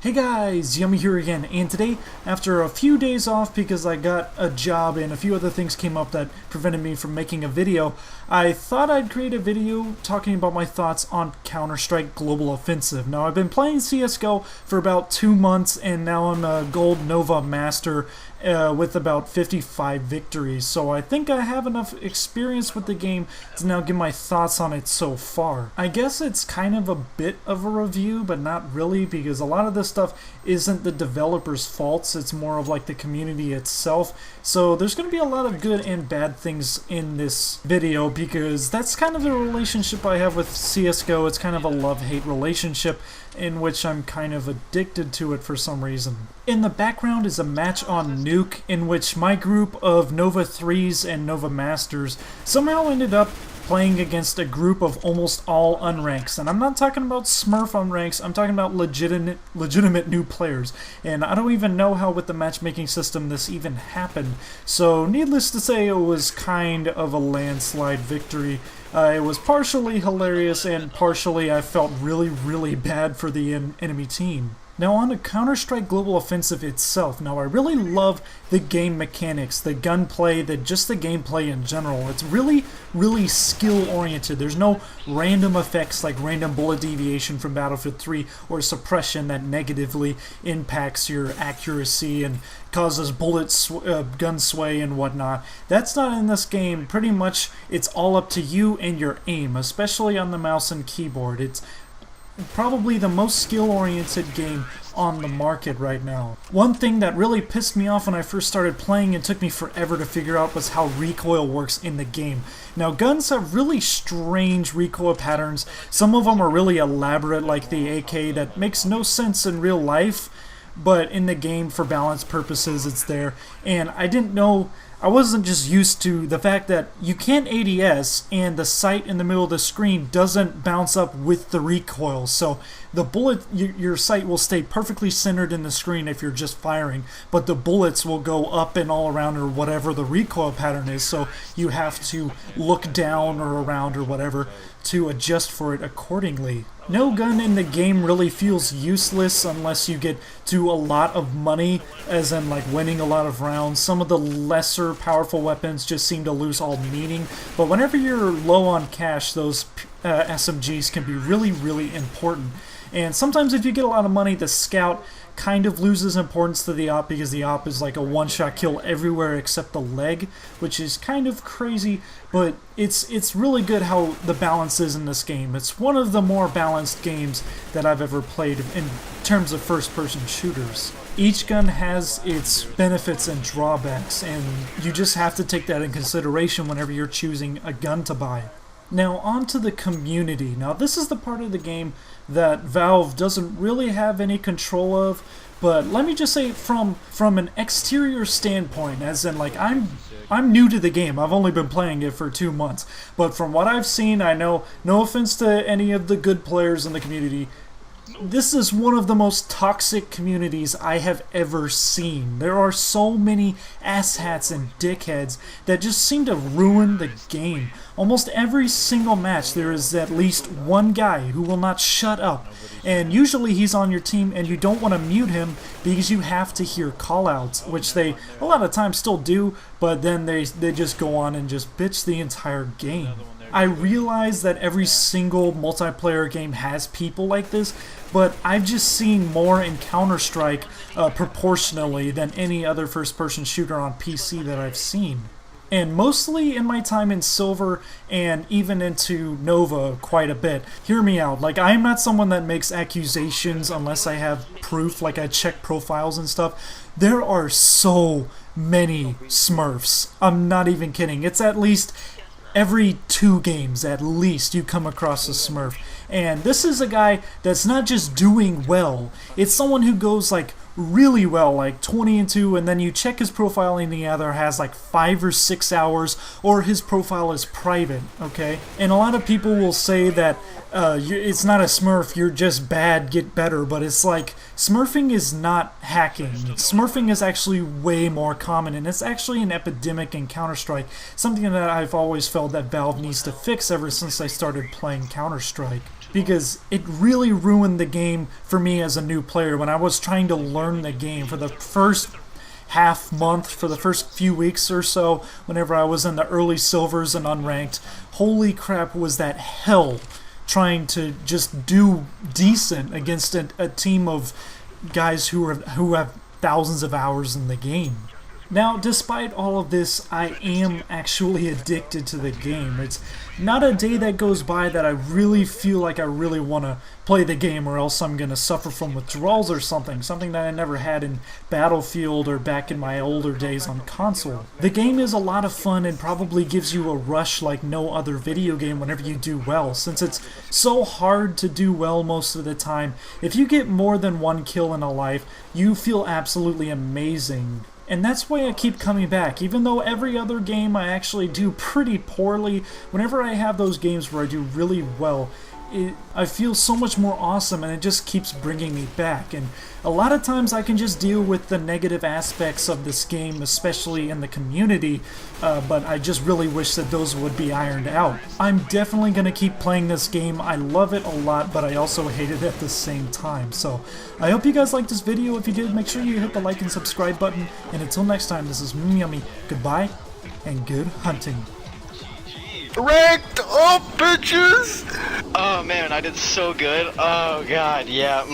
Hey guys, Yummy here again, and today, after a few days off because I got a job and a few other things came up that prevented me from making a video, I thought I'd create a video talking about my thoughts on Counter-Strike Global Offensive. Now, I've been playing CSGO for about 2 months, and now I'm a Gold Nova Master with about 55 victories, so I think I have enough experience with the game to now give my thoughts on it so far. I guess it's kind of a bit of a review, but not really, because a lot of this stuff isn't the developers' faults, it's more of like the community itself. So there's going to be a lot of good and bad things in this video, because that's kind of the relationship I have with CSGO. It's kind of a love-hate relationship in which I'm kind of addicted to it for some reason. In the background is a match on Nuke in which my group of Nova 3s and Nova Masters somehow ended up playing against a group of almost all unranks. And I'm not talking about Smurf unranks, I'm talking about legitimate new players. And I don't even know how with the matchmaking system this even happened. So needless to say, it was kind of a landslide victory. It was partially hilarious and partially I felt really bad for the enemy team. Now on to Counter-Strike Global Offensive itself. Now I really love the game mechanics, the gunplay, just the gameplay in general. It's really skill oriented. There's no random effects like random bullet deviation from Battlefield 3 or suppression that negatively impacts your accuracy and causes gun sway and whatnot. That's not in this game. Pretty much it's all up to you and your aim, especially on the mouse and keyboard. It's probably the most skill-oriented game on the market right now. One thing that really pissed me off when I first started playing and took me forever to figure out was how recoil works in the game. Now guns have really strange recoil patterns. Some of them are really elaborate, like the AK that makes no sense in real life, but in the game for balance purposes it's there. And I wasn't just used to the fact that you can't ADS and the sight in the middle of the screen doesn't bounce up with the recoil. So the bullet, your sight will stay perfectly centered in the screen if you're just firing, but the bullets will go up and all around or whatever the recoil pattern is. So you have to look down or around or whatever to adjust for it accordingly. No gun in the game really feels useless unless you get to a lot of money, as in like winning a lot of rounds. Some of the lesser powerful weapons just seem to lose all meaning, but whenever you're low on cash, those SMGs can be really important. And sometimes if you get a lot of money, the scout kind of loses importance to the op, because the op is like a one-shot kill everywhere except the leg, which is kind of crazy, but it's really good how the balance is in this game. It's one of the more balanced games that I've ever played in terms of first-person shooters. Each gun has its benefits and drawbacks, and you just have to take that in consideration whenever you're choosing a gun to buy. Now on to the community. Now this is the part of the game that Valve doesn't really have any control of, but let me just say from an exterior standpoint, as in like I'm new to the game. I've only been playing it for 2 months, but from what I've seen, I know, no offense to any of the good players in the community, this is one of the most toxic communities I have ever seen. There are so many asshats and dickheads that just seem to ruin the game. Almost every single match there is at least one guy who will not shut up, and usually he's on your team and you don't want to mute him because you have to hear callouts, which they a lot of times still do, but then they just go on and just bitch the entire game. I realize that every single multiplayer game has people like this, but I've just seen more in Counter-Strike proportionally than any other first-person shooter on PC that I've seen. And mostly in my time in Silver and even into Nova quite a bit. Hear me out, like I'm not someone that makes accusations unless I have proof, like I check profiles and stuff. There are so many Smurfs, I'm not even kidding. It's at least every 2 games at least you come across a Smurf. And this is a guy that's not just doing well, it's someone who goes like really well, like 20-2, and then you check his profile and the other has like 5 or 6 hours, or his profile is private, okay? And a lot of people will say that it's not a Smurf, you're just bad, get better, but it's like, Smurfing is not hacking. Smurfing is actually way more common, and it's actually an epidemic in Counter-Strike, something that I've always felt that Valve needs to fix ever since I started playing Counter-Strike. because it really ruined the game for me as a new player when I was trying to learn the game for the first half month, for the first few weeks or so, whenever I was in the early silvers and unranked. Holy crap, was that hell trying to just do decent against a team of guys who have thousands of hours in the game. Now, despite all of this, I am actually addicted to the game. It's not a day that goes by that I really feel like I really want to play the game, or else I'm going to suffer from withdrawals or something that I never had in Battlefield or back in my older days on console. The game is a lot of fun and probably gives you a rush like no other video game whenever you do well, since it's so hard to do well most of the time. If you get more than one kill in a life, you feel absolutely amazing. And that's why I keep coming back. Even though every other game I actually do pretty poorly, whenever I have those games where I do really well, I feel so much more awesome, and it just keeps bringing me back. And a lot of times I can just deal with the negative aspects of this game, especially in the community, but I just really wish that those would be ironed out. I'm definitely going to keep playing this game. I love it a lot, but I also hate it at the same time. So I hope you guys liked this video. If you did, make sure you hit the like and subscribe button. And until next time, this is Yummy. Goodbye, and good hunting. Ranked up, bitches! Oh man, I did so good. Oh god, yeah,